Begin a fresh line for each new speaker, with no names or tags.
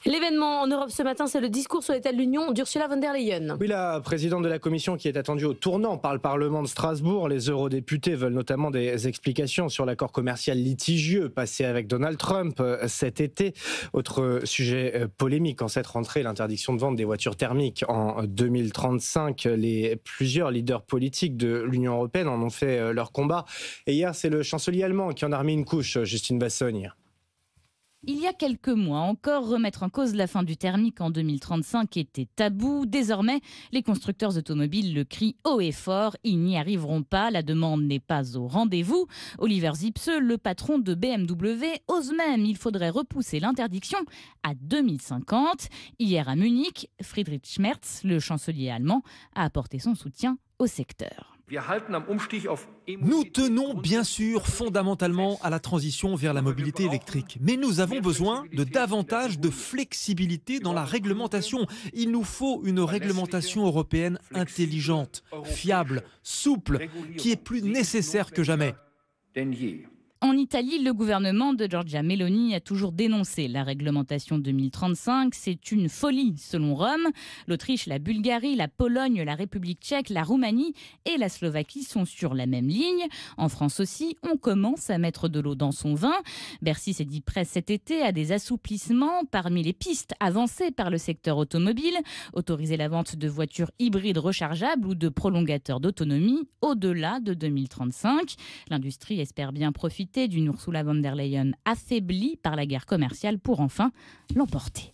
L'événement en Europe ce matin, c'est le discours sur l'état de l'Union d'Ursula von der Leyen.
Oui, la présidente de la Commission qui est attendue au tournant par le Parlement de Strasbourg. Les eurodéputés veulent notamment des explications sur l'accord commercial litigieux passé avec Donald Trump cet été. Autre sujet polémique en cette rentrée, l'interdiction de vente des voitures thermiques en 2035. Plusieurs leaders politiques de l'Union européenne en ont fait leur combat. Et hier, c'est le chancelier allemand qui en a remis une couche, Justine Bassogne.
Il y a quelques mois encore, remettre en cause la fin du thermique en 2035 était tabou. Désormais, les constructeurs automobiles le crient haut et fort. Ils n'y arriveront pas, la demande n'est pas au rendez-vous. Oliver Zipse, le patron de BMW, ose même. Il faudrait repousser l'interdiction à 2050. Hier à Munich, Friedrich Merz, le chancelier allemand, a apporté son soutien au secteur.
Nous tenons bien sûr fondamentalement à la transition vers la mobilité électrique, mais nous avons besoin de davantage de flexibilité dans la réglementation. Il nous faut une réglementation européenne intelligente, fiable, souple, qui est plus nécessaire que jamais.
En Italie, le gouvernement de Giorgia Meloni a toujours dénoncé la réglementation 2035. C'est une folie, selon Rome. L'Autriche, la Bulgarie, la Pologne, la République tchèque, la Roumanie et la Slovaquie sont sur la même ligne. En France aussi, on commence à mettre de l'eau dans son vin. Bercy s'est dit prêt cet été à des assouplissements parmi les pistes avancées par le secteur automobile. Autoriser la vente de voitures hybrides rechargeables ou de prolongateurs d'autonomie au-delà de 2035. L'industrie espère bien profiter d'une Ursula von der Leyen affaiblie par la guerre commerciale pour enfin l'emporter.